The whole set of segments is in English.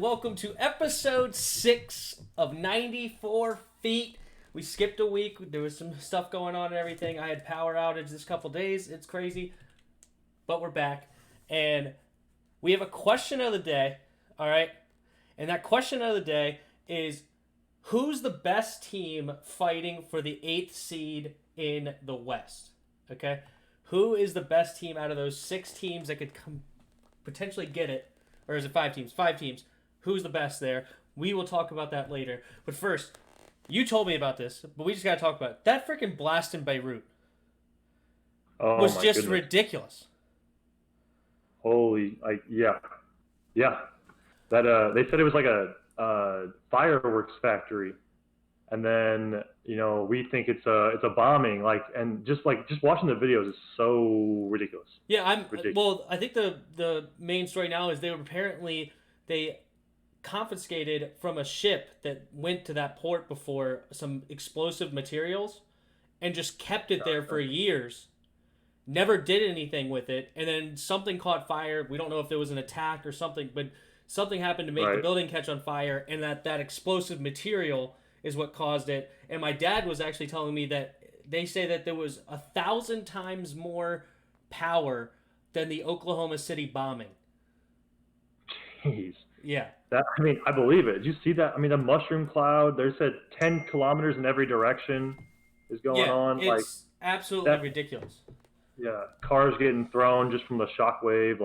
and welcome to episode 6 of 94 Feet. We skipped a week. There was some stuff going on and everything. I had power outage this couple days. It's crazy. But we're back. And we have a question of the day. All right? And that question of the day is, who's the best team fighting for the 8th seed in the West? Okay? Who is the best team out of those 6 teams that could potentially get it? Or is it 5 teams? 5 teams. Who's the best there? We will talk about that later. But first, you told me about this, but we just got to talk about it. That freaking blast in Beirut was just ridiculous. Holy, yeah. That they said it was like a fireworks factory, and then we think it's a bombing. And just watching the videos is so ridiculous. Yeah, ridiculous. Well, I think the main story now is they confiscated from a ship that went to that port before some explosive materials, and just kept it there for years. Never did anything with it, and then something caught fire. We don't know if there was an attack or something, but something happened to make the building catch on fire, and that explosive material is what caused it. And my dad was actually telling me that they say that there was 1,000 times more power than the Oklahoma City bombing. Jeez. Yeah. I believe it. Did you see that? The mushroom cloud, they said 10 kilometers in every direction is going on. It's absolutely ridiculous. Yeah. Cars getting thrown just from the shockwave.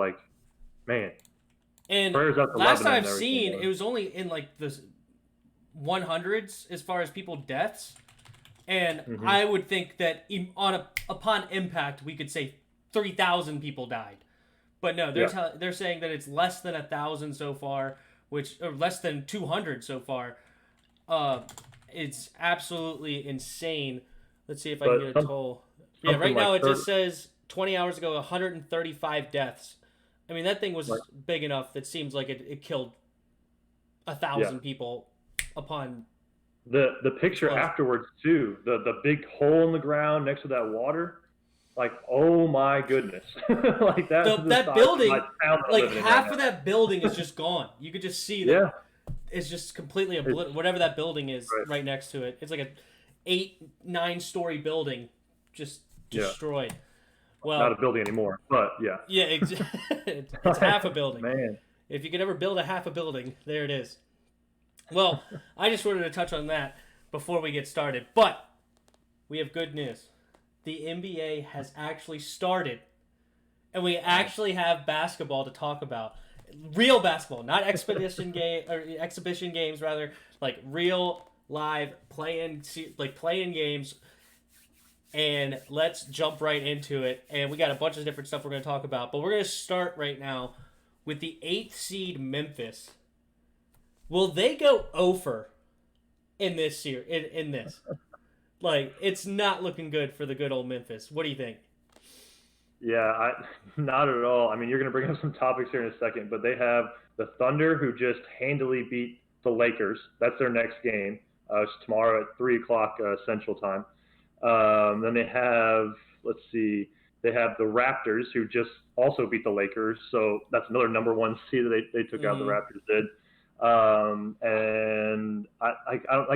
Man. And last I've seen, it was only in the 100s as far as people deaths. And I would think that upon impact, we could say 3,000 people died. But no, they're saying that it's less than 1,000 so far, or less than 200 so far. It's absolutely insane. Let's see if I can get a toll. Yeah, right now it just says 20 hours ago, 135 deaths. That thing was big enough that seems like it killed 1,000 people upon the picture afterwards too. The big hole in the ground next to that water. Oh my goodness! That building, half of that building is just gone. You could just see that. Yeah. It's just completely whatever that building is right next to it. It's like a 8-9 story building, just destroyed. Well, not a building anymore, but yeah. Yeah, it's half a building. Man, if you could ever build a half a building, there it is. Well, I just wanted to touch on that before we get started, but we have good news. The NBA has actually started, and we actually have basketball to talk about. Real basketball, not exhibition games, rather, real live playing games. And let's jump right into it. And we got a bunch of different stuff we're going to talk about, but we're going to start right now with the 8th seed Memphis. Will they go over in this year? In this? It's not looking good for the good old Memphis. What do you think? Yeah, not at all. You're going to bring up some topics here in a second, but they have the Thunder, who just handily beat the Lakers. That's their next game. It's tomorrow at 3 o'clock Central Time. Then they have, they have the Raptors, who just also beat the Lakers. So that's another number 1 seed that they took out. The Raptors did. And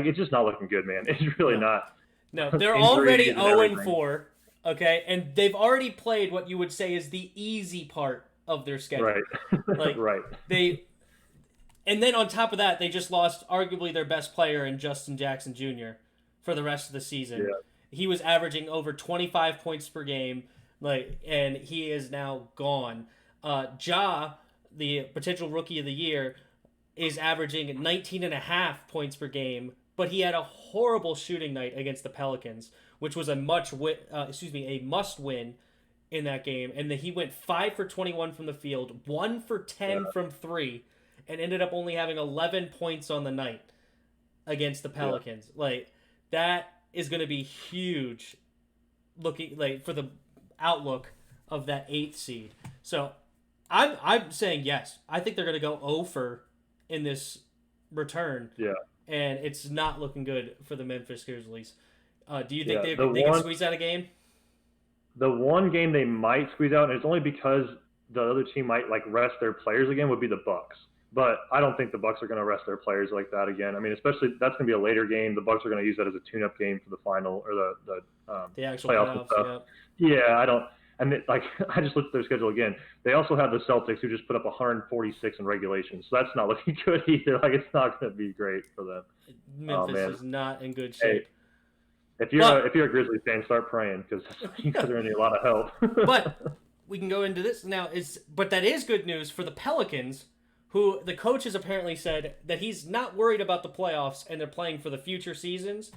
it's just not looking good, man. It's really not. No, they're already 0-4, okay? And they've already played what you would say is the easy part of their schedule. Right. Right. And then on top of that, they just lost arguably their best player in Justin Jackson Jr. for the rest of the season. Yeah. He was averaging over 25 points per game, and he is now gone. Ja, the potential rookie of the year, is averaging 19.5 points per game, but he had a horrible shooting night against the Pelicans, which was a must-win in that game. And he went 5 for 21 from the field, 1 for 10 from 3, and ended up only having 11 points on the night against the Pelicans. That is going to be huge looking for the outlook of that 8th seed. So I'm saying yes. I think they're going to go over in this return. Yeah. And it's not looking good for the Memphis Grizzlies. Do you think they can squeeze out a game? The one game they might squeeze out, and it's only because the other team might rest their players again, would be the Bucks. But I don't think the Bucks are going to rest their players like that again. I mean, especially that's going to be a later game. The Bucks are going to use that as a tune-up game for the final or The actual playoffs and stuff. playoffs, Yeah, I don't. And like I just looked at their schedule again. They also have the Celtics who just put up 146 in regulation, so that's not looking good either. Like it's not going to be great for them. yeah. Memphis is not in good Hey, shape. if you're a Grizzlies fan, start praying because you guys are going to need a lot of help. But we can go into this now. But that is good news for the Pelicans, who the coach has apparently said that he's not worried about the playoffs and they're playing for the future seasons.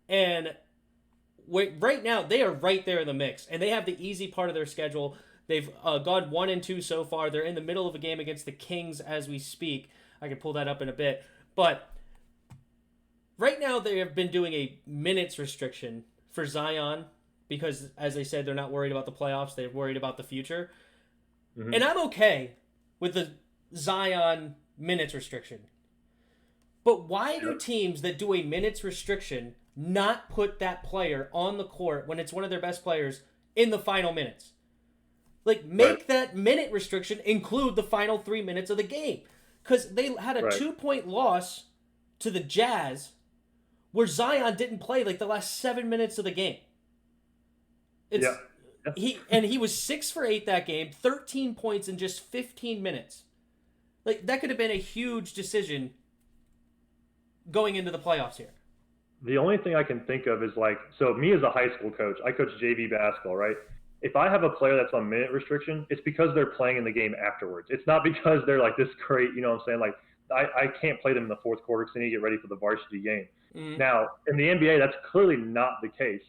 And right now they are right there in the mix, and they have the easy part of their schedule. They've gone 1-2 so far. They're in the middle of a game against the Kings as we speak. I can pull that up in a bit, but right now they have been doing a minutes restriction for Zion because, as they said, they're not worried about the playoffs. They're worried about the future, and I'm okay with the Zion minutes restriction. But why do teams that do a minutes restriction not put that player on the court when it's one of their best players in the final minutes? Like, make that minute restriction include the final 3 minutes of the game. Because they had a 2-point loss to the Jazz where Zion didn't play like the last 7 minutes of the game. He was 6 for 8 that game, 13 points in just 15 minutes. Like, that could have been a huge decision going into the playoffs here. The only thing I can think of is like, so me as a high school coach, I coach JV basketball, right? If I have a player that's on minute restriction, it's because they're playing in the game afterwards. It's not because they're like this great, you know what I'm saying? Like, I can't play them in the fourth quarter because they need to get ready for the varsity game. Mm-hmm. Now, in the NBA, that's clearly not the case.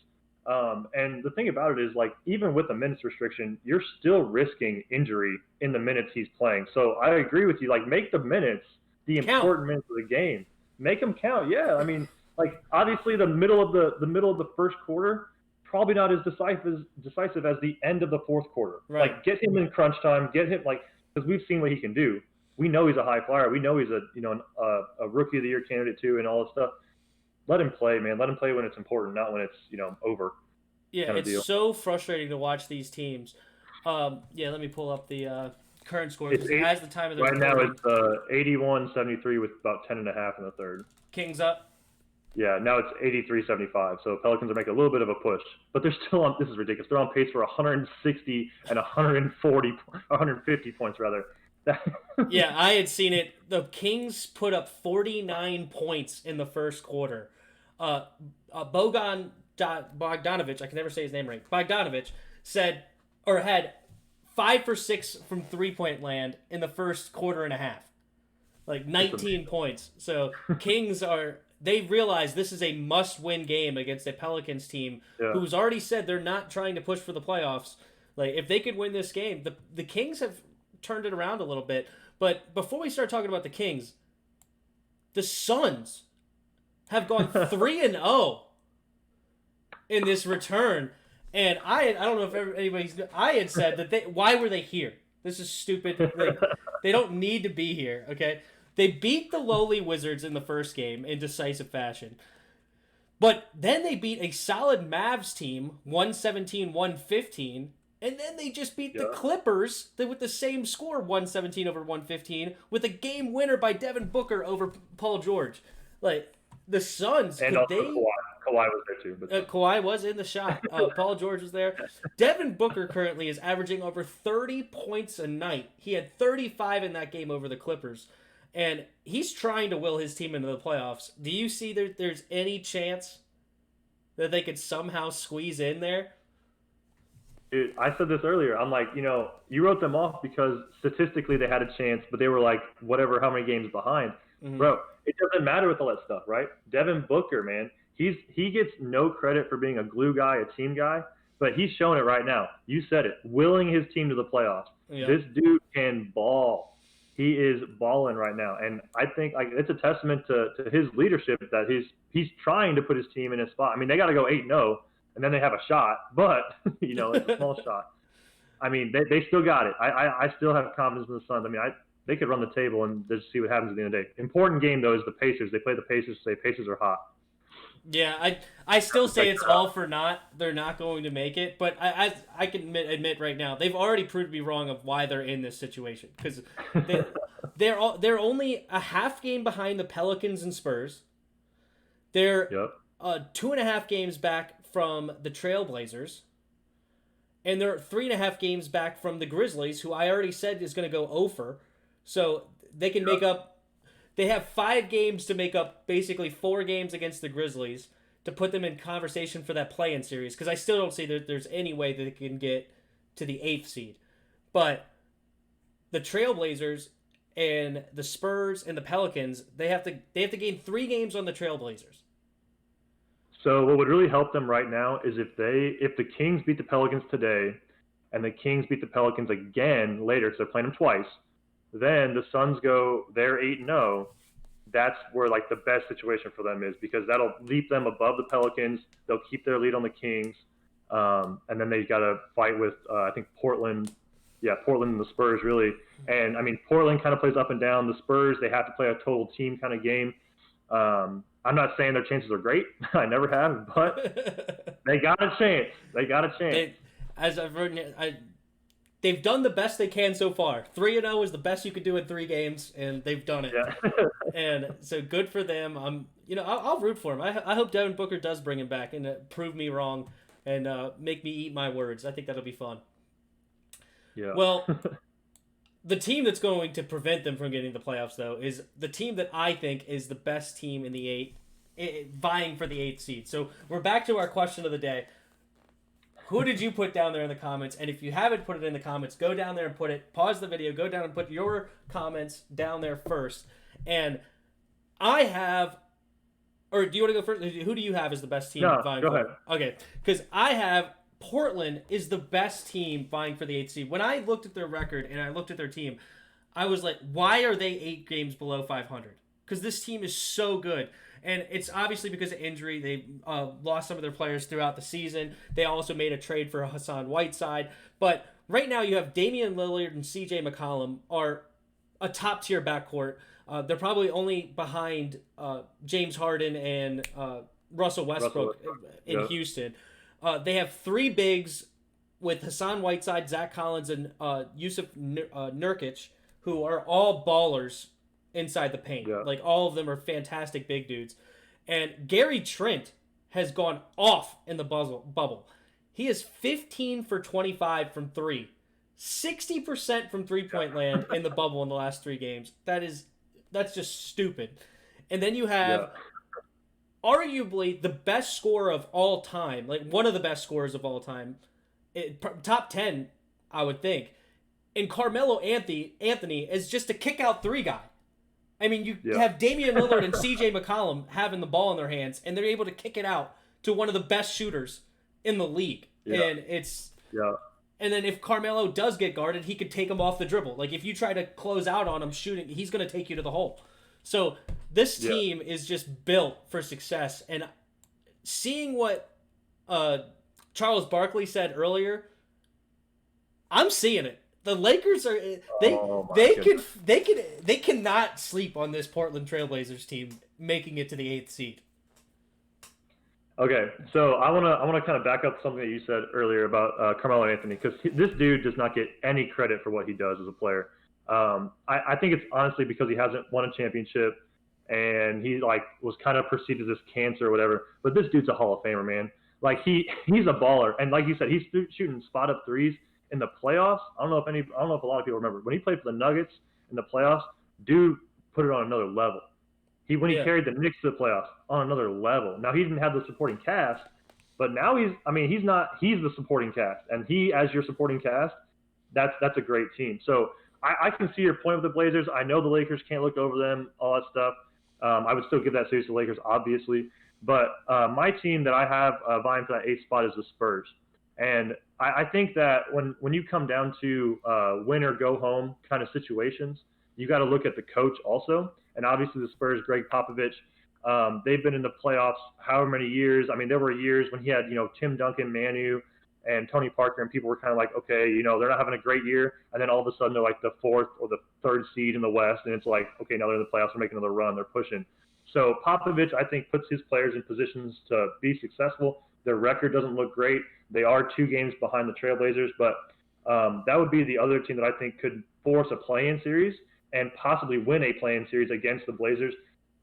And the thing about it is, like, even with a minutes restriction, you're still risking injury in the minutes he's playing. So I agree with you. Like, make the minutes the important minutes of the game. Make them count. Yeah, I mean, like, obviously the middle of the first quarter, probably not as decisive as the end of the fourth quarter. Right. Like, get him in crunch time. Get him, like, because we've seen what he can do. We know he's a high flyer. We know he's a rookie of the year candidate too, and all this stuff. Let him play, man. Let him play when it's important, not when it's over. Yeah, it's so frustrating to watch these teams. Let me pull up the current score. As the time of the right now, it's 81-73 with about 10.5 in the third. Kings up. Yeah, now it's 83-75. So Pelicans are making a little bit of a push, but they're still on. This is ridiculous. They're on pace for 160 and 150 points rather. Yeah, I had seen it. The Kings put up 49 points in the first quarter. Bogdanovich, I can never say his name right. Bogdanovich had 5 for 6 from 3-point land in the first quarter and a half. Like 19 points. So Kings they realize this is a must-win game against a Pelicans team who's already said they're not trying to push for the playoffs. Like, if they could win this game, the Kings have turned it around a little bit. But before we start talking about the Kings, the Suns have gone 3-0 in this return. And I don't know if anybody's... I had said that why were they here? This is stupid. They don't need to be here, okay? They beat the lowly Wizards in the first game in decisive fashion. But then they beat a solid Mavs team, 117-115, and then they just beat the Clippers with the same score, 117 over 115, with a game winner by Devin Booker over Paul George. Like, the Suns... And also Kawhi was there too. But Kawhi was in the shot. Paul George was there. Devin Booker currently is averaging over 30 points a night. He had 35 in that game over the Clippers. And he's trying to will his team into the playoffs. Do you see there's any chance that they could somehow squeeze in there? Dude, I said this earlier. I'm like, you wrote them off because statistically they had a chance, but they were like, how many games behind. Mm-hmm. Bro, it doesn't matter with all that stuff, right? Devin Booker, man, he gets no credit for being a glue guy, a team guy, but he's showing it right now. You said it, willing his team to the playoffs. Yeah. This dude can ball. He is balling right now, and I think it's a testament to his leadership that he's trying to put his team in a spot. I mean, they got to go 8-0, and then they have a shot, but it's a small shot. I mean, they still got it. I still have confidence in the Suns. I mean, they could run the table and just see what happens at the end of the day. Important game though is the Pacers. They play the Pacers. Say Pacers are hot. Yeah, I still say Like, it's all for naught. They're not going to make it, but I can admit right now they've already proved me wrong of why they're in this situation because they they're only a half game behind the Pelicans and Spurs. They're yep. 2.5 games back from the Trailblazers, and they're 3.5 games back from the Grizzlies, who I already said is going to go over. So they can make up. They have 5 games to make up basically 4 games against the Grizzlies to put them in conversation for that play-in series. Because I still don't see that there's any way that they can get to the 8th seed. But the Trailblazers and the Spurs and the Pelicans, they have to gain 3 games on the Trailblazers. So what would really help them right now is if the Kings beat the Pelicans today, and the Kings beat the Pelicans again later, because they're playing them twice. Then the Suns go they're 8-0. That's where like the best situation for them is because that'll leap them above the Pelicans. They'll keep their lead on the Kings, and then they got to fight with I think Portland. Yeah, Portland and the Spurs really. And I mean Portland kind of plays up and down. The Spurs they have to play a total team kind of game. I'm not saying their chances are great. I never have, but they got a chance. They got a chance. As I've written, they've done the best they can so far. 3-0 is the best you could do in 3 games, and they've done it. Yeah. And so good for them. I'll root for him. I hope Devin Booker does bring him back and prove me wrong and make me eat my words. I think that'll be fun. Yeah. Well, the team that's going to prevent them from getting the playoffs, though, is the team that I think is the best team in the vying for the 8th seed. So we're back to our question of the day. Who did you put down there in the comments? And if you haven't put it in the comments, go down there and put it. Pause the video, go down and put your comments down there first. And I have, or do you want to go first? Who do you have as the best team vying go for? ahead. Okay, because I have Portland is the best team vying for the 8th seed. When I looked at their record and I looked at their team, I was like, why are they 8 games below 500? Because this team is so good. And it's obviously because of injury. They lost some of their players throughout the season. They also made a trade for Hassan Whiteside. But right now you have Damian Lillard and CJ McCollum are a top-tier backcourt. They're probably only behind James Harden and Russell Westbrook in Houston. They have 3 bigs with Hassan Whiteside, Zach Collins, and Yusuf Nurkic, who are all ballers inside the paint. Yeah. Like, all of them are fantastic big dudes. And Gary Trent has gone off in the bubble. He is 15 for 25 from 3. 60% from three-point land in the bubble in the last 3 games. That's just stupid. And then you have arguably the best scorer of all time, like one of the best scorers of all time, top 10, I would think. And Carmelo Anthony is just a kick-out 3 guy. I mean, you have Damian Lillard and CJ McCollum having the ball in their hands, and they're able to kick it out to one of the best shooters in the league. Yeah. And it's and then if Carmelo does get guarded, he could take him off the dribble. Like, if you try to close out on him shooting, he's going to take you to the hole. So this team is just built for success. And seeing what Charles Barkley said earlier, I'm seeing it. The Lakers are they cannot sleep on this Portland Trailblazers team making it to the 8th seed. Okay, so I wanna kind of back up something that you said earlier about Carmelo Anthony, because this dude does not get any credit for what he does as a player. I think it's honestly because he hasn't won a championship, and he was kind of perceived as this cancer or whatever. But this dude's a Hall of Famer, man. Like he's a baller, and like you said, he's shooting spot up threes in the playoffs. I don't know if a lot of people remember when he played for the Nuggets in the playoffs. Dude put it on another level. When he carried the Knicks to the playoffs, on another level. Now he didn't have the supporting cast, but now he's the supporting cast, and he as your supporting cast, that's a great team. So I can see your point with the Blazers. I know the Lakers can't look over them, all that stuff. I would still give that series to the Lakers, obviously. But my team that I have vying for that 8th spot is the Spurs. And I think that when you come down to win or go home kind of situations, you got to look at the coach also. And obviously the Spurs, Greg Popovich, they've been in the playoffs however many years. I mean, there were years when he had, Tim Duncan, Manu, and Tony Parker, and people were kind of like, okay, they're not having a great year, and then all of a sudden they're like the fourth or the third seed in the West, and it's like, okay, now they're in the playoffs, they're making another run, they're pushing. So Popovich, I think, puts his players in positions to be successful. Their record doesn't look great. They are 2 games behind the Trailblazers, but that would be the other team that I think could force a play-in series and possibly win a play-in series against the Blazers.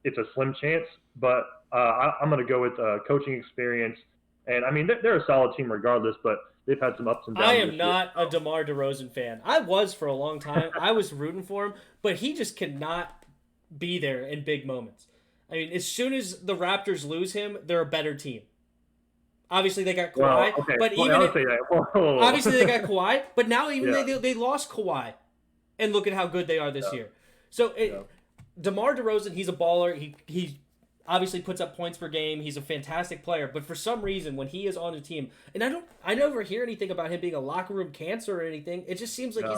It's a slim chance, but I'm going to go with coaching experience. And, I mean, they're a solid team regardless, but they've had some ups and downs. I am not a DeMar DeRozan fan. I was for a long time. I was rooting for him, but he just cannot be there in big moments. I mean, as soon as the Raptors lose him, they're a better team. Obviously, they got Kawhi, well, okay. but obviously they got Kawhi, but now even they lost Kawhi, and look at how good they are this year. So DeMar DeRozan, he's a baller. He obviously puts up points per game. He's a fantastic player, but for some reason, when he is on the team, and I never hear anything about him being a locker room cancer or anything. It just seems like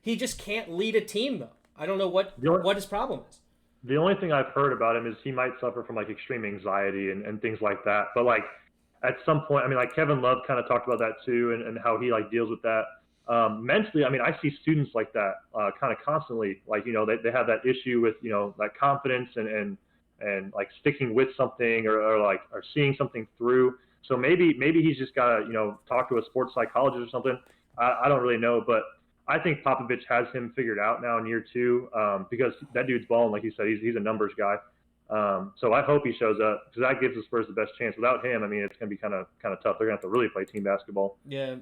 he just can't lead a team though. I don't know what his problem is. The only thing I've heard about him is he might suffer from like extreme anxiety and things like that. But like at some point, I mean, like Kevin Love kind of talked about that too, and how he like deals with that. Mentally, I mean, I see students like that kind of constantly. Like, they have that issue with, that confidence and like sticking with something or seeing something through. So maybe he's just got to, talk to a sports psychologist or something. I don't really know, but I think Popovich has him figured out now in year 2 because that dude's balling, like you said. He's a numbers guy. So I hope he shows up because that gives the Spurs the best chance. Without him, I mean, it's going to be kind of tough. They're going to have to really play team basketball. Yeah.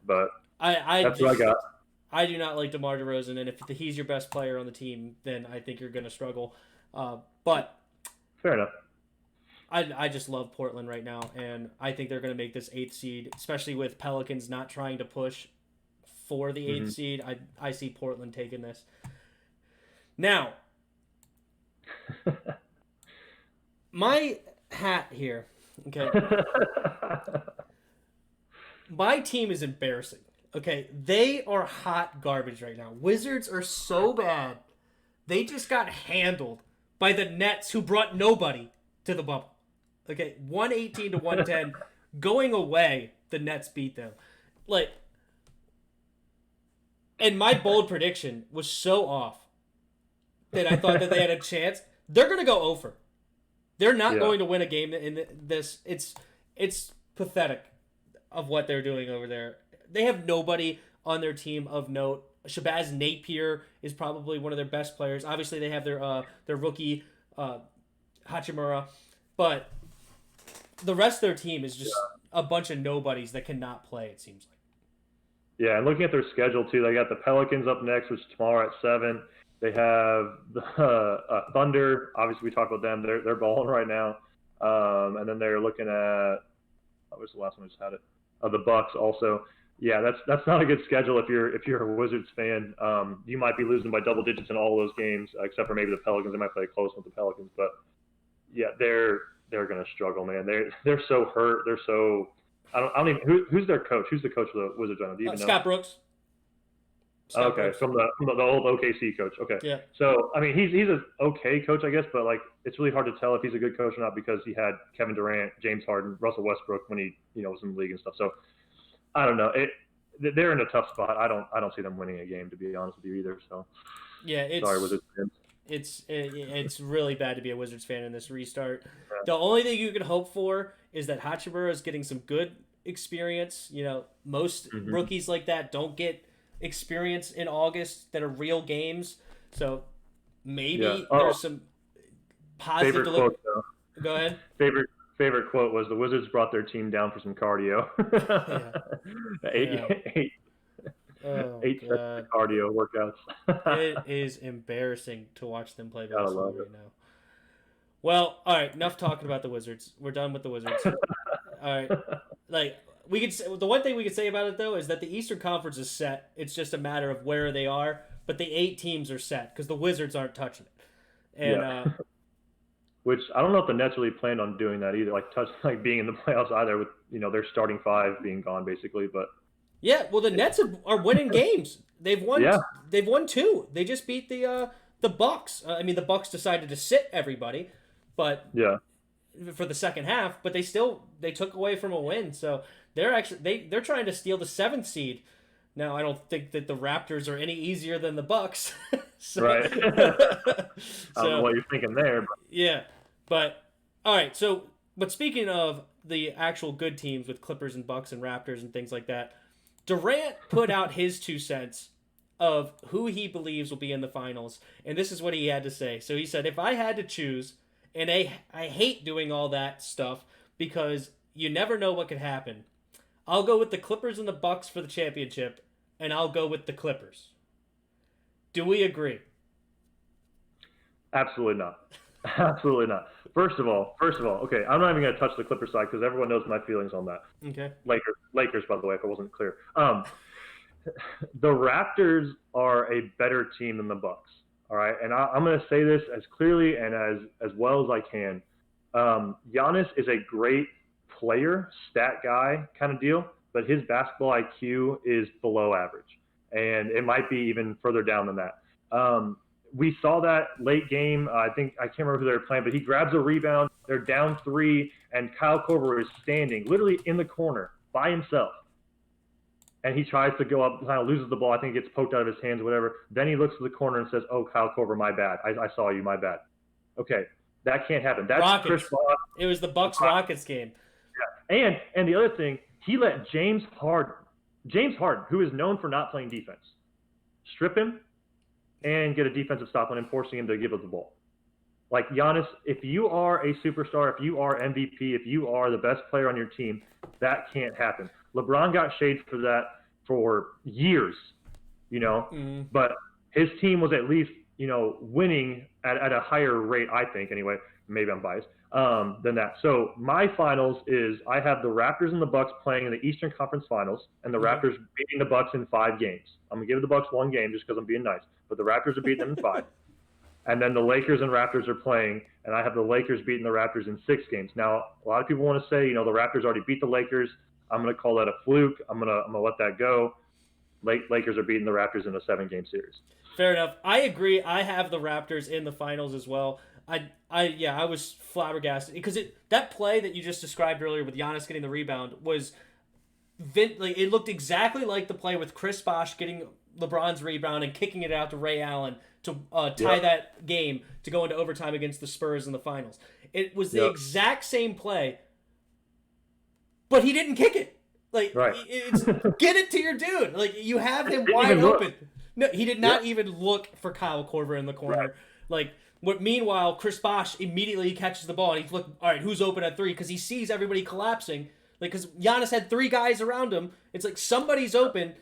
But that's what I got. I do not like DeMar DeRozan, and if he's your best player on the team, then I think you're going to struggle. But fair enough. I just love Portland right now, and I think they're going to make this 8th seed, especially with Pelicans not trying to push for the 8th seed. I see Portland taking this. Now, my hat here, okay? My team is embarrassing, okay? They are hot garbage right now. Wizards are so bad. They just got handled by the Nets, who brought nobody to the bubble. Okay, 118 to 110. Going away, the Nets beat them. And my bold prediction was so off that I thought that they had a chance. They're going to go over. They're not going to win a game in this. It's pathetic of what they're doing over there. They have nobody on their team of note. Shabazz Napier is probably one of their best players. Obviously, they have their rookie Hachimura, but the rest of their team is just a bunch of nobodies that cannot play, it seems like. Yeah, and looking at their schedule too, they got the Pelicans up next, which is tomorrow at 7. They have the Thunder. Obviously, we talked about them. They're balling right now. And then they're looking at what was the last one I just had it? The Bucks also. Yeah, that's not a good schedule if you're a Wizards fan. You might be losing by double digits in all those games, except for maybe the Pelicans. They might play close with the Pelicans, but yeah, they're gonna struggle, man. They're so hurt. They're so I don't even who's their coach? Who's the coach of the Wizards right now? Do you even know? Scott Brooks. Okay, from the old OKC coach. Okay. Yeah. So I mean, he's an okay coach, I guess, but like it's really hard to tell if he's a good coach or not because he had Kevin Durant, James Harden, Russell Westbrook when he was in the league and stuff. So I don't know. They're in a tough spot. I don't see them winning a game, to be honest with you either. So yeah, sorry, Wizards fans. It's really bad to be a Wizards fan in this restart. Yeah. The only thing you can hope for is that Hachimura is getting some good experience. Most rookies like that don't get experience in August that are real games. So maybe there's some positive. Favorite quote, though. Go ahead. Favorite quote was the Wizards brought their team down for some cardio. Eight sets of cardio workouts. It is embarrassing to watch them play basketball right now. Well, all right, enough talking about the Wizards. We're done with the Wizards. All right, the one thing we could say about it though is that the Eastern Conference is set. It's just a matter of where they are, but the 8 teams are set because the Wizards aren't touching it. And which I don't know if the Nets really planned on doing that either, like being in the playoffs either with their starting 5 being gone basically, but. Yeah, well, the Nets are winning games. They've won. Yeah. They've won 2. They just beat the Bucks. I mean, the Bucks decided to sit everybody, but for the second half. But they took away from a win. So they're trying to steal the 7th seed. Now, I don't think that the Raptors are any easier than the Bucks. Right. I don't know what you're thinking there. But. Yeah. But, all right. So, but speaking of the actual good teams with Clippers and Bucks and Raptors and things like that, Durant put out his 2 cents of who he believes will be in the finals. And this is what he had to say. So he said, if I had to choose, and I hate doing all that stuff because you never know what could happen, I'll go with the Clippers and the Bucks for the championship, and I'll go with the Clippers. Do we agree? Absolutely not. Absolutely not. First of all, okay, I'm not even going to touch the Clippers side because everyone knows my feelings on that. Okay. Lakers, by the way, if it wasn't clear. The Raptors are a better team than the Bucks. All right, and I'm going to say this as clearly and as well as I can. Giannis is a great player, stat guy kind of deal, but his basketball IQ is below average, and it might be even further down than that. We saw that late game. I can't remember who they were playing, but he grabs a rebound. They're down 3, and Kyle Korver is standing literally in the corner by himself. And he tries to go up, kind of loses the ball. I think it gets poked out of his hands, whatever. Then he looks to the corner and says, "Oh, Kyle Korver, my bad. I saw you, my bad." Okay, that can't happen. That's Rockets. Chris Paul. It was the Bucks-Rockets game. Yeah. And the other thing, he let James Harden, who is known for not playing defense, strip him and get a defensive stop on him, forcing him to give up the ball. Like, Giannis, if you are a superstar, if you are MVP, if you are the best player on your team, that can't happen. LeBron got shade for that for years, but his team was at least, winning at a higher rate, I think, anyway. Maybe I'm biased, than that. So my finals is I have the Raptors and the Bucks playing in the Eastern Conference Finals, and the Raptors beating the Bucks in 5 games. I'm going to give the Bucks 1 game just because I'm being nice, but the Raptors are beating them in 5. And then the Lakers and Raptors are playing, and I have the Lakers beating the Raptors in 6 games. Now, a lot of people want to say, the Raptors already beat the Lakers. I'm going to call that a fluke. I'm going to let that go. Lakers are beating the Raptors in a 7-game series. Fair enough. I agree. I have the Raptors in the finals as well. I was flabbergasted because that play that you just described earlier with Giannis getting the rebound was it looked exactly like the play with Chris Bosh getting LeBron's rebound and kicking it out to Ray Allen to tie that game to go into overtime against the Spurs in the finals. It was the exact same play, but he didn't kick it. It's get it to your dude. Like, you have him wide open. No, he did not even look for Kyle Korver in the corner. Right. Meanwhile, Chris Bosh immediately catches the ball and he's looking, all right, who's open at 3? Because he sees everybody collapsing. Because Giannis had 3 guys around him. It's like somebody's open.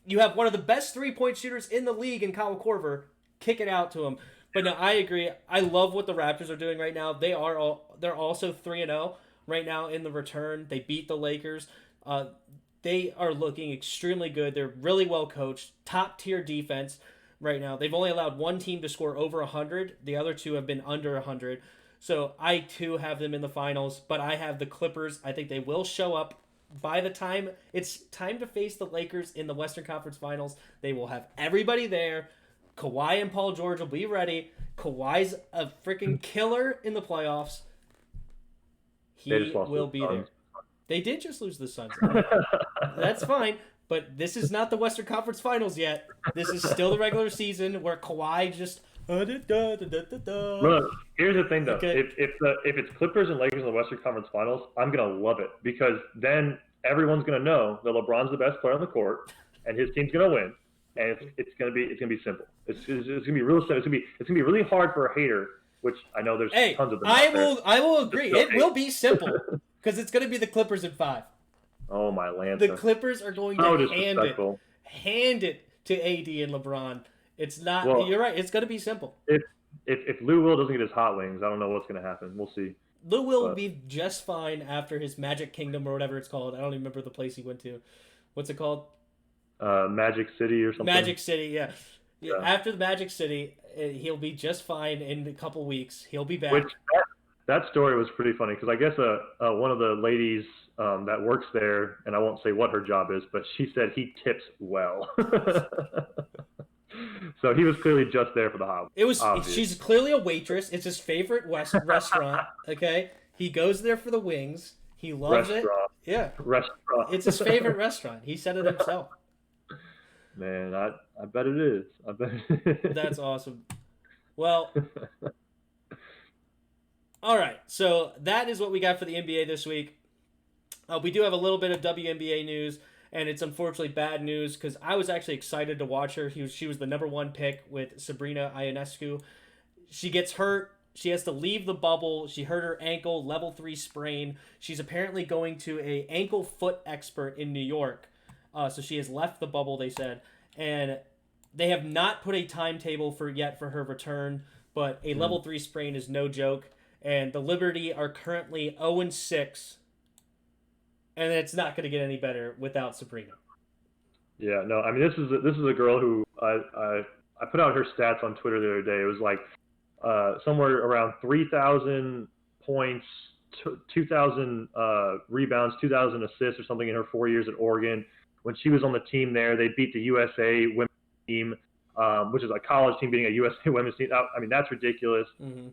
You have one of the best 3-point shooters in the league in Kyle Korver. Kick it out to him. But no, I agree. I love what the Raptors are doing right now. They're also 3-0 right now in the return. They beat the Lakers. They are looking extremely good. They're really well coached. Top tier defense right now. They've only allowed 1 team to score over 100. The other 2 have been under 100. So I too have them in the finals, but I have the Clippers. I think they will show up by the time it's time to face the Lakers in the Western Conference Finals. They will have everybody there. Kawhi and Paul George will be ready. Kawhi's a freaking killer in the playoffs. He will be there. They did just lose the Suns. That's fine, but this is not the Western Conference Finals yet. This is still the regular season where Kawhi just... Look, here's the thing, though. Okay. If it's Clippers and Lakers in the Western Conference Finals, I'm going to love it because then everyone's going to know that LeBron's the best player on the court and his team's going to win, and it's going to be simple. It's going to be real simple. It's going to be really hard for a hater, which I know there's tons of them. I will agree. It will be simple. Because it's going to be the Clippers in 5. Oh, my Lanta. The Clippers are going to hand it to AD and LeBron. It's not. Well, you're right. It's going to be simple. If Lou Will doesn't get his hot wings, I don't know what's going to happen. We'll see. Lou Will will be just fine after his Magic Kingdom or whatever it's called. I don't even remember the place he went to. What's it called? Magic City or something. Magic City, yeah. After the Magic City, he'll be just fine in a couple weeks. He'll be back. That story was pretty funny because I guess one of the ladies that works there, and I won't say what her job is, but she said he tips well. So he was clearly just there for the hobby. She's clearly a waitress. It's his favorite restaurant. Okay, he goes there for the wings. He loves it. Restaurant. Yeah. Restaurant. It's his favorite restaurant. He said it himself. Man, I bet it is. I bet it is. That's awesome. Well, all right. So that is what we got for the NBA this week. We do have a little bit of WNBA news, and it's unfortunately bad news because I was actually excited to watch her. She was the number one pick with Sabrina Ionescu. She gets hurt. She has to leave the bubble. She hurt her ankle, level 3 sprain. She's apparently going to a ankle foot expert in New York. So she has left the bubble, they said. And they have not put a timetable for her return, but a level 3 sprain is no joke. And the Liberty are currently 0-6. And it's not going to get any better without Sabrina. Yeah, no, I mean this is a girl who I put out her stats on Twitter the other day. It was like somewhere around 3,000 points, 2,000 rebounds, 2,000 assists or something in her 4 years at Oregon. When she was on the team there, they beat the USA women's team, which is a college team beating a USA women's team. I mean, that's ridiculous. Mm-hmm.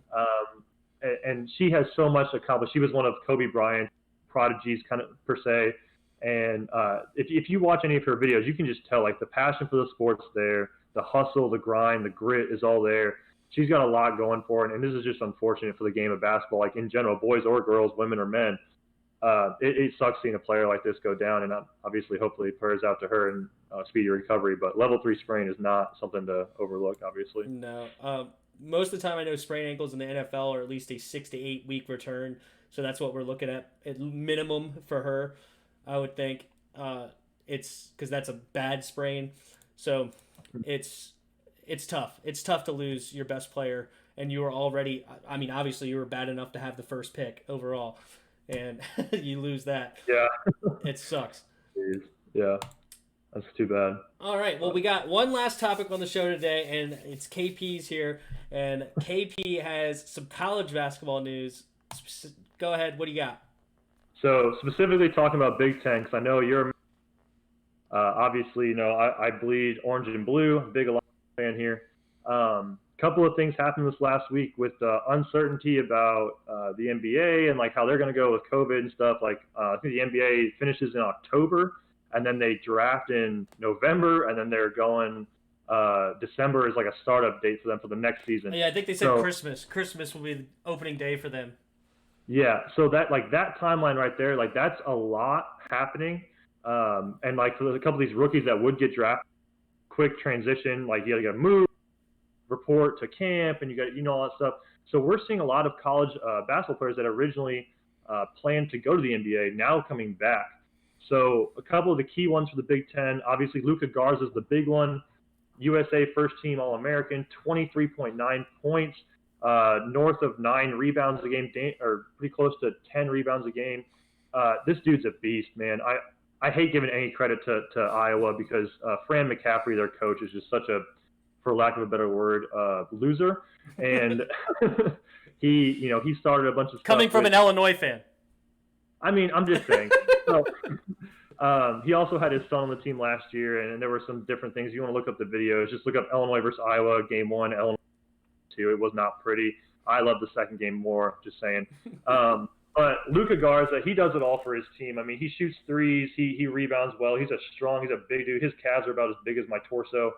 And she has so much accomplished. She was one of Kobe Bryant's prodigies, kind of per se. And if you watch any of her videos, you can just tell like the passion for the sport's there, the hustle, the grind, the grit is all there. She's got a lot going for her, and this is just unfortunate for the game of basketball, like in general, boys or girls, women or men. It sucks seeing a player like this go down, and obviously, hopefully, prayers out to her and speedy recovery. But level 3 sprain is not something to overlook, obviously. No. Most of the time, I know sprained ankles in the NFL are at least a 6 to 8 week return. So that's what we're looking at minimum for her, I would think. It's because that's a bad sprain. So it's tough. It's tough to lose your best player, and you were already. I mean, obviously, you were bad enough to have the first pick overall, and you lose that. Yeah, it sucks. Yeah, that's too bad. All right, well, we got one last topic on the show today, and it's KP's here, and KP has some college basketball news. Go ahead. What do you got? So specifically talking about Big Ten, because I know you're obviously, you know, I bleed orange and blue. I'm a big Alliance fan here. Couple of things happened this last week with uncertainty about the NBA and like how they're going to go with COVID and stuff. Like I think the NBA finishes in October, and then they draft in November, and then they're going. December is like a startup date for them for the next season. Yeah, I think they said Christmas. Christmas will be the opening day for them. Yeah, so that timeline right there, like that's a lot happening, and like for a couple of these rookies that would get drafted, quick transition, like you got to move, report to camp, and you got all that stuff. So we're seeing a lot of college basketball players that originally planned to go to the NBA now coming back. So a couple of the key ones for the Big Ten, obviously Luka Garza is the big one, USA first team All-American, 23.9 points. North of 9 rebounds a game, or pretty close to 10 rebounds a game. This dude's a beast, man. I hate giving any credit to Iowa because Fran McCaffrey, their coach, is just such a, for lack of a better word, loser. And he started a bunch of stuff. Coming from an Illinois fan. I mean, I'm just saying. So, he also had his son on the team last year, and there were some different things. You want to look up the videos, just look up Illinois versus Iowa, game 1, Illinois. It was not pretty. I love the second game more, just saying. But Luka Garza, he does it all for his team. I mean, he shoots threes, he rebounds well. He's a big dude. His calves are about as big as my torso.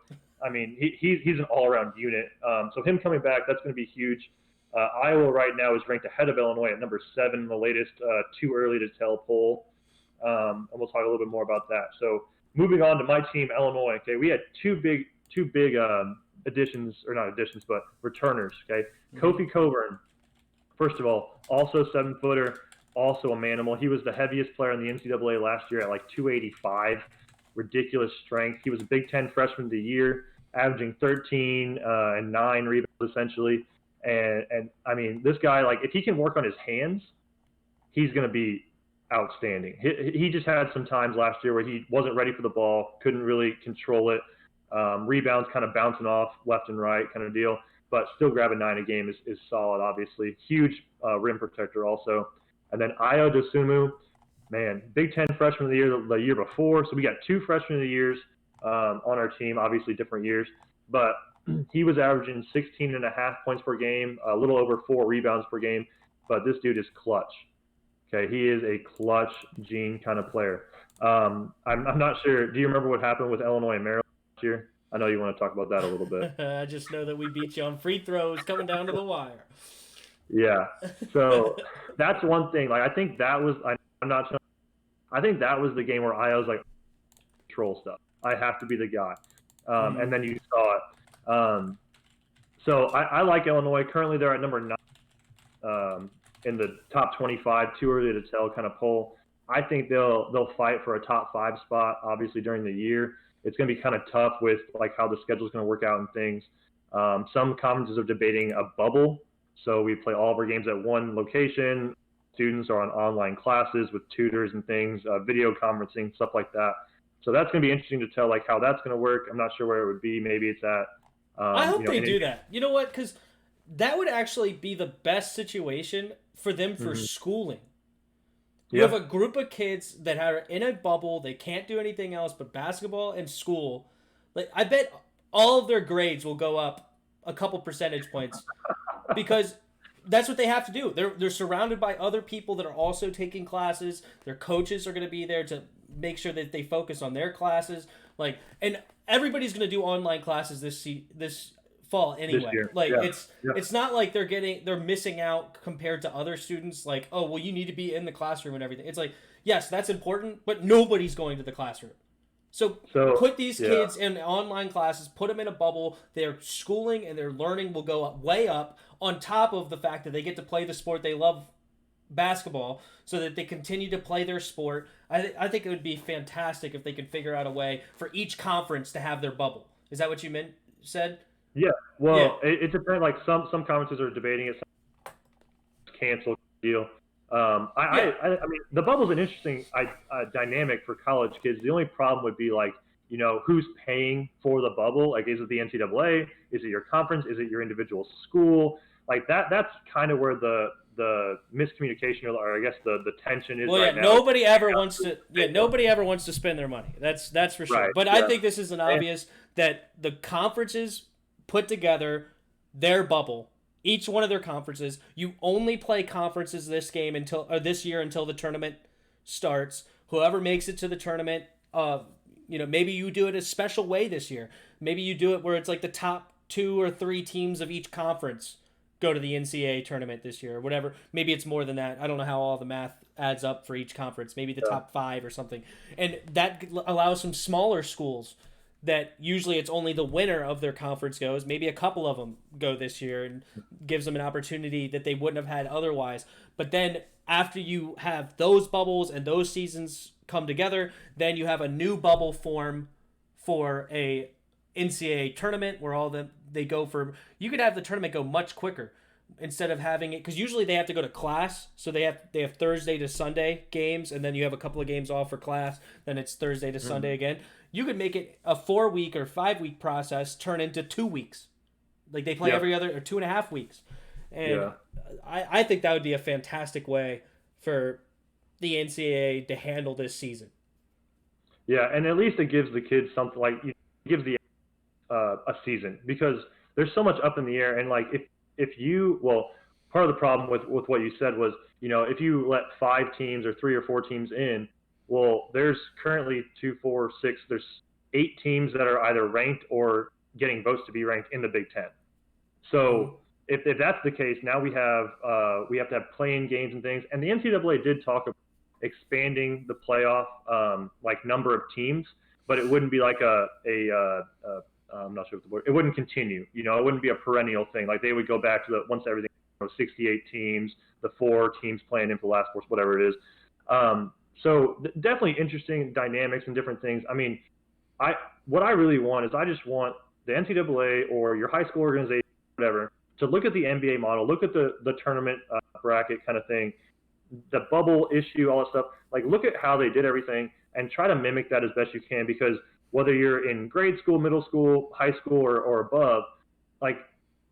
I mean, he's an all-around unit. So him coming back, that's going to be huge. Iowa right now is ranked ahead of Illinois at number 7 in the latest too early to tell poll. And we'll talk a little bit more about that. So moving on to my team, Illinois. Okay, we had two big additions, or not additions, but returners. Okay, Kofi Coburn, first of all, also 7-footer, also a manimal. He was the heaviest player in the NCAA last year at like 285, ridiculous strength. He was a Big Ten freshman of the year, averaging 13 and 9 rebounds essentially. And I mean, this guy, like, if he can work on his hands, he's going to be outstanding. He just had some times last year where he wasn't ready for the ball, couldn't really control it. Rebounds kind of bouncing off left and right kind of deal, but still grabbing 9 a game is solid, obviously. Huge rim protector also. And then Ayo Dosunmu, man, Big Ten freshman of the year the year before. So we got 2 freshmen of the years on our team, obviously different years. But he was averaging 16.5 points per game, a little over 4 rebounds per game. But this dude is clutch. Okay, he is a clutch gene kind of player. I'm not sure. Do you remember what happened with Illinois and Maryland last year? I know you want to talk about that a little bit. I just know that we beat you on free throws coming down to the wire. Yeah. So that's one thing. Like I think that was I'm not sure. I think that was the game where I was like troll stuff. I have to be the guy. Mm. And then you saw it. So I like Illinois. Currently, they're at number 9 in the top 25. Too early to tell kind of poll. I think they'll fight for a top 5 spot. Obviously, during the year, it's going to be kind of tough with like how the schedule is going to work out and things. Some conferences are debating a bubble, so we play all of our games at one location. Students are on online classes with tutors and things, video conferencing, stuff like that. So that's going to be interesting to tell like how that's going to work. I'm not sure where it would be. Maybe it's at I hope you know, they do that. You know what? Because that would actually be the best situation for them for mm-hmm. schooling. You Yeah, have a group of kids that are in a bubble. They can't do anything else but basketball and school. Like I bet all of their grades will go up a couple percentage points because that's what they have to do. They're surrounded by other people that are also taking classes. Their coaches are going to be there to make sure that they focus on their classes. Like, and everybody's going to do online classes this fall this anyway. year. Like, Yeah, yeah, it's not like they're missing out compared to other students. Like, oh well, you need to be in the classroom and everything. It's like, yes, that's important, but nobody's going to the classroom. So so put these yeah, kids in online classes, put them in a bubble. Their schooling and their learning will go up, way up, on top of the fact that they get to play the sport they love, basketball, so that they continue to play their sport. I think it would be fantastic if they could figure out a way for each conference to have their bubble. Is that what you said? yeah. Yeah. Well, it depends. Like some conferences are debating it. Some cancel deal. Yeah. I mean, the bubble's an interesting dynamic for college kids. The only problem would be like, who's paying for the bubble? Like, is it the NCAA? Is it your conference? Is it your individual school? Like that's kind of where the miscommunication or I guess the tension is Well, yeah, right now. nobody ever wants to. Yeah, nobody ever wants to spend their money. That's for sure. Right. But I Yeah. think this is an obvious that the conferences put together their bubble. Each one of their conferences. You only play conferences this year until the tournament starts. Whoever makes it to the tournament, maybe you do it a special way this year. Maybe you do it where it's like the top 2 or 3 teams of each conference go to the NCAA tournament this year or whatever. Maybe it's more than that. I don't know how all the math adds up for each conference. Maybe the top 5 or something. And that allows some smaller schools that usually it's only the winner of their conference goes. Maybe a couple of them go this year and gives them an opportunity that they wouldn't have had otherwise. But then after you have those bubbles and those seasons come together, then you have a new bubble form for a NCAA tournament where they go for. You could have the tournament go much quicker instead of having it because usually they have to go to class, so they have Thursday to Sunday games, and then you have a couple of games off for class. Then it's Thursday to Sunday again. You could make it a 4-week or 5-week process turn into 2 weeks, like they play every other or 2.5 weeks, and I think that would be a fantastic way for the NCAA to handle this season. Yeah, and at least it gives the kids something like it gives the a season because there's so much up in the air and like if you part of the problem with what you said was if you let 5 teams or 3 or 4 teams in, well there's currently 2, 4, 6, there's 8 teams that are either ranked or getting votes to be ranked in the Big Ten. So if that's the case, now we have to have play-in games and things, and the NCAA did talk about expanding the playoff like number of teams, but it wouldn't be like I'm not sure what the word. It wouldn't continue. It wouldn't be a perennial thing. Like they would go back to once everything 68 teams, the 4 teams playing in for the last 4, whatever it is. So definitely interesting dynamics and different things. I mean, what I really want is I just want the NCAA or your high school organization, whatever, to look at the NBA model, look at the tournament bracket kind of thing, the bubble issue, all that stuff. Like look at how they did everything and try to mimic that as best you can because whether you're in grade school, middle school, high school, or above, like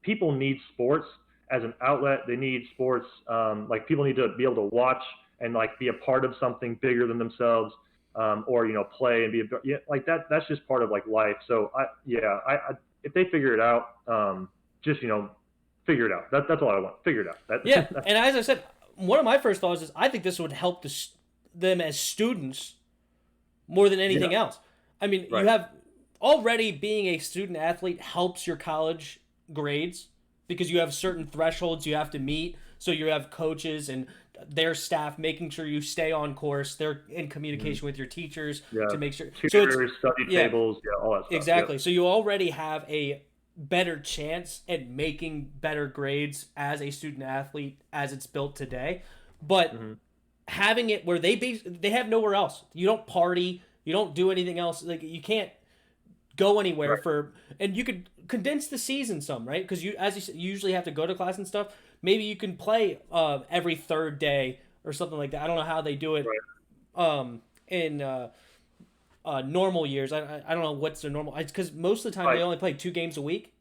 people need sports as an outlet. They need sports. Like people need to be able to watch and like be a part of something bigger than themselves, or play and be like that. That's just part of like life. So if they figure it out, just figure it out. That's all I want. Figure it out. Yeah, and as I said, one of my first thoughts is I think this would help them as students more than anything Yeah. else. I mean, you Right. have already being a student athlete helps your college grades because you have certain thresholds you have to meet. So you have coaches and their staff making sure you stay on course. They're in Mhm. communication with your teachers Yeah. to make sure. So it's Tutors, study yeah, tables, yeah, all that stuff. Yep. exactly. So you already have a better chance at making better grades as a student athlete as it's built today. But Hmm. having it where they have nowhere else. You don't party, you don't do anything else. Like you can't go anywhere Right. for, and you could condense the season some, right? Because you, as you said, you usually have to go to class and stuff. Maybe you can play every third day or something like that. I don't know how they do it Right. in normal years. I don't know what's the normal. It's because most of the time they Right. only play 2 games a week.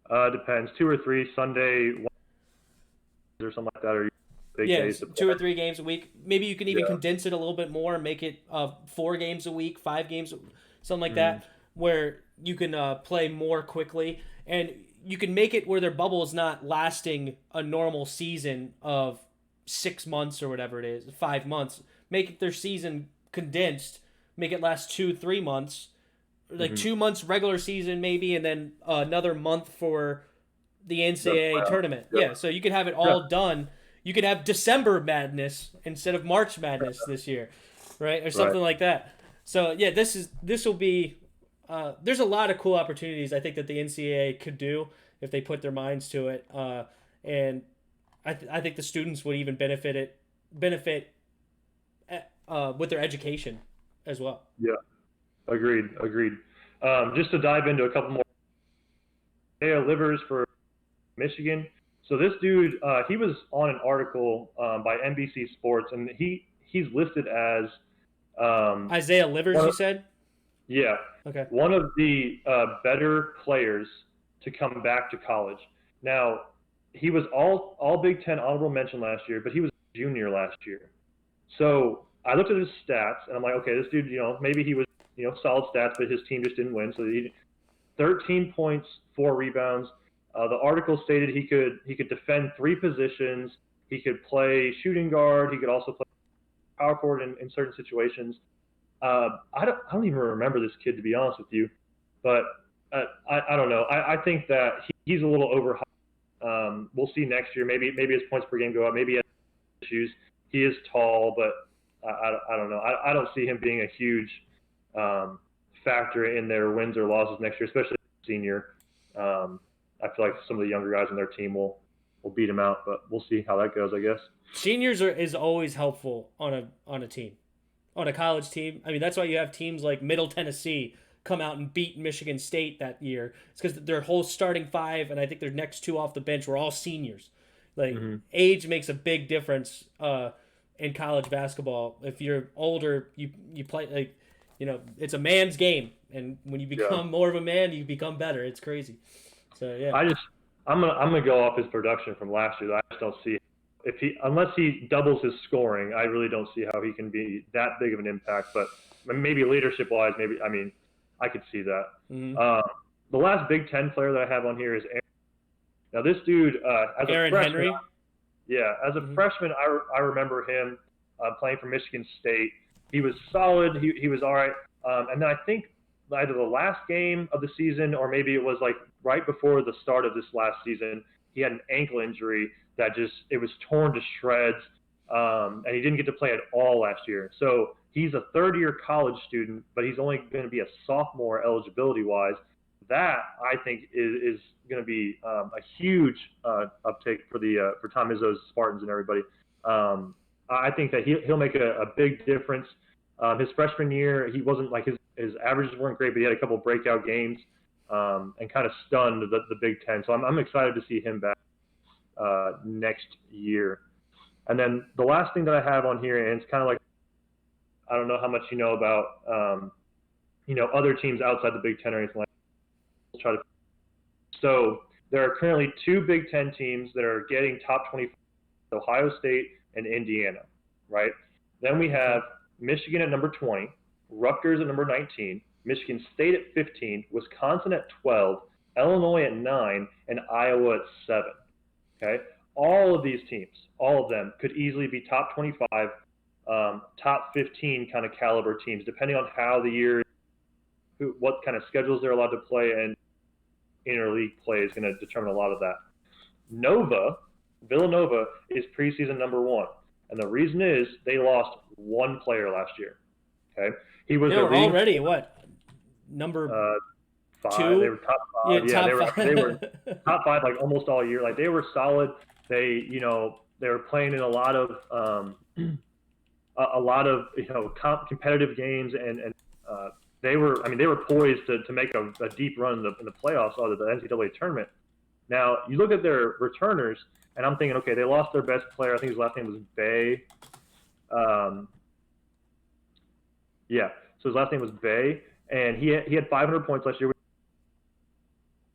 Depends. Two or three Sunday or something like that are big Yeah, days to two or play. 3 games a week. Maybe you can even Yeah. condense it a little bit more and make it 4 games a week, 5 games, something like Hmm. that, where you can play more quickly and you can make it where their bubble is not lasting a normal season of 6 months or whatever it is, 5 months. Make it their season condensed, make it last 2 3 months, like Hmm. 2 months regular season maybe, and then another month for the The NCAA playoffs. tournament. Yep. Yeah, so you could have it Yeah. all done. You could have December Madness instead of March Madness this year, right, or Right. something like that. So yeah, this will be. There's a lot of cool opportunities I think that the NCAA could do if they put their minds to it, and I think the students would even benefit with their education as well. Yeah. Agreed. Agreed. Just to dive into a couple more. Dale Livers for Michigan. So this dude, he was on an article by NBC Sports, and he's listed as um, Isaiah Livers, one you of, said? yeah, Okay. one of the better players to come back to college. Now, he was all Big Ten honorable mention last year, but he was a junior last year. So I looked at his stats, and I'm like, okay, this dude, maybe he was, solid stats, but his team just didn't win. So he 13 points, 4 rebounds. The article stated he could defend 3 positions. He could play shooting guard. He could also play power forward in certain situations. I don't even remember this kid, to be honest with you, but I don't know. I think that he's a little overhyped. We'll see next year. Maybe his points per game go up. Maybe he has issues. He is tall, but I don't know. I don't see him being a huge um, factor in their wins or losses next year, especially senior. Um, I feel like some of the younger guys on their team will beat him out, but we'll see how that goes. I guess. Seniors is always helpful on a team, on a college team. I mean, that's why you have teams like Middle Tennessee come out and beat Michigan State that year. It's because their whole starting five, and I think their next two off the bench were all seniors. Like Mm-hmm. age makes a big difference in college basketball. If you're older, you play like it's a man's game, and when you Yeah. become more of a man, you become better. It's crazy. So yeah. I'm gonna go off his production from last year. I just don't see if unless he doubles his scoring. I really don't see how he can be that big of an impact. But maybe leadership wise, maybe I mean I could see that. Hmm. The last Big Ten player that I have on here is Aaron. Now this dude, as a Aaron freshman, Henry. yeah, as a Hmm. freshman, I remember him playing for Michigan State. He was solid. He was all right. And then I think either the last game of the season or maybe it was like right before the start of this last season, he had an ankle injury that just it was torn to shreds, and he didn't get to play at all last year. So he's a third-year college student, but he's only going to be a sophomore eligibility-wise. That I think is going to be a huge uptake for Tom Izzo's Spartans and everybody. I think that he'll make a big difference. His freshman year, he wasn't like his averages weren't great, but he had a couple of breakout games and kind of stunned the Big Ten. So I'm excited to see him back next year. And then the last thing that I have on here, and it's kind of like I don't know how much you know about other teams outside the Big Ten or anything like that. We'll try to. So there are currently 2 Big Ten teams that are getting top 25: Ohio State and Indiana, right? Then we have Michigan at number 20, Rutgers at number 19, Michigan State at 15, Wisconsin at 12, Illinois at 9, and Iowa at 7. Okay, all of these teams, all of them, could easily be top 25, top 15 kind of caliber teams, depending on how the year, what kind of schedules they're allowed to play, and interleague play is going to determine a lot of that. Villanova is preseason number 1, and the reason is they lost one player last year. Okay, he was already what, number 5. 2? They were top 5. Yeah, they were top 5 like almost all year. Like they were solid. They they were playing in a lot of competitive games, and they were poised to make a deep run in the playoffs or the NCAA tournament. Now you look at their returners, and I'm thinking, okay, they lost their best player. I think his last name was Bay. So his last name was Bay, and he had 500 points last year.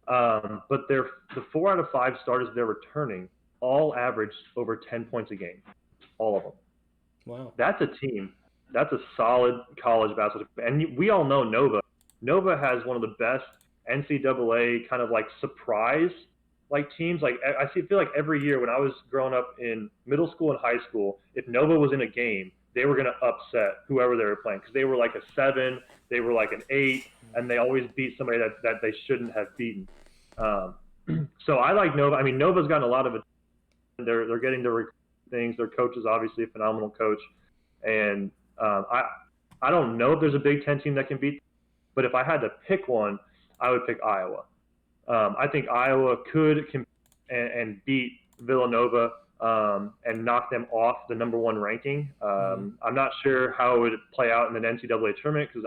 But the 4 out of 5 starters they're returning all averaged over 10 points a game, all of them. Wow, that's a team. That's a solid college basketball team. And we all know Nova. Nova has one of the best NCAA kind of like surprise like teams. Like I feel like every year when I was growing up in middle school and high school, if Nova was in a game, they were going to upset whoever they were playing because they were like a 7, they were like an 8, and they always beat somebody that they shouldn't have beaten. So I like Nova. I mean, Nova's gotten a lot of it. They're getting to recruit things. Their coach is obviously a phenomenal coach, and I don't know if there's a Big Ten team that can beat, but if I had to pick one, I would pick Iowa. I think Iowa could compete and beat Villanova and knock them off the number 1 ranking. I'm not sure how it would play out in the NCAA tournament because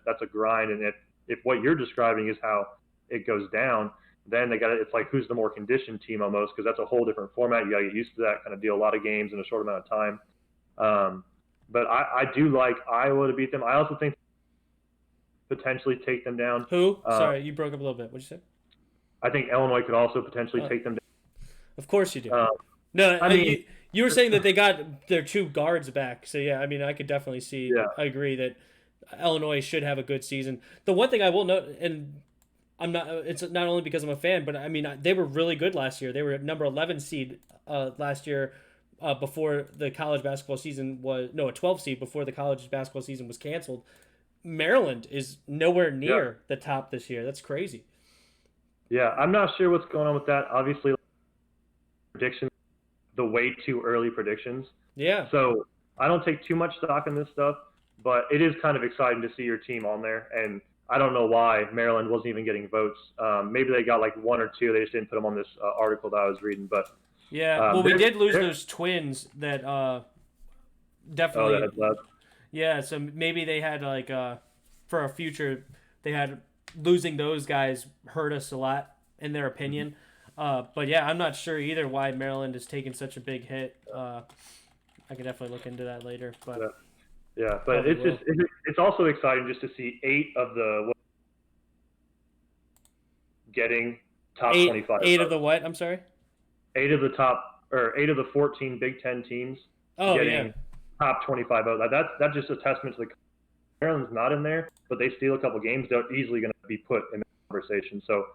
that's a grind, and if what you're describing is how it goes down, then it's like who's the more conditioned team almost, because that's a whole different format. You got to get used to that kind of deal. A lot of games in a short amount of time. But I do like Iowa to beat them. I also think potentially take them down. Who? Sorry, you broke up a little bit. What'd you say? I think Illinois could also potentially take them down. Of course you do. No, I mean, you were saying that they got their 2 guards back. So, yeah, I mean, I could definitely see, I agree that Illinois should have a good season. The one thing I will note, and it's not only because I'm a fan, but I mean, they were really good last year. They were number 11 seed last year before the college basketball season a 12 seed before the college basketball season was canceled. Maryland is nowhere near the top this year. That's crazy. Yeah, I'm not sure what's going on with that. Obviously, predictions, the way too early predictions. Yeah. So I don't take too much stock in this stuff, but it is kind of exciting to see your team on there. And I don't know why Maryland wasn't even getting votes. Maybe they got like 1 or 2. They just didn't put them on this article that I was reading. But yeah, well, we did lose those twins that definitely. Oh, that's yeah, so maybe they had like for a future, they had losing those guys hurt us a lot in their opinion. But yeah, I'm not sure either why Maryland is taking such a big hit. I can definitely look into that later. But yeah, but it's also exciting just to see 8 of the getting top 25. 8 of the what? I'm sorry. 8 of the 14 Big Ten teams getting top 25 votes. That's just a testament to the Maryland's not in there, but they steal a couple games. They're easily going to be put in the conversation. So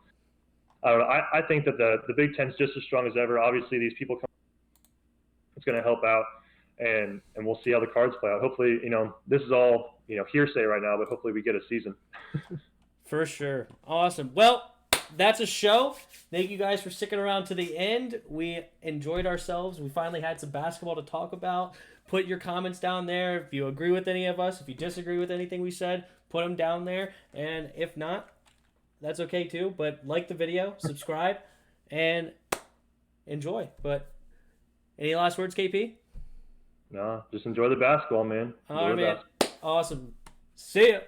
I think that the Big Ten's just as strong as ever. Obviously, these people come. It's going to help out, and we'll see how the cards play out. Hopefully, this is all hearsay right now, but hopefully we get a season. For sure. Awesome. Well, that's a show. Thank you guys for sticking around to the end. We enjoyed ourselves. We finally had some basketball to talk about. Put your comments down there. If you agree with any of us, if you disagree with anything we said, put them down there. And if not, that's okay too. But like the video, subscribe, and enjoy. But any last words, KP? No, just enjoy the basketball, man. All right, man. Awesome. See ya.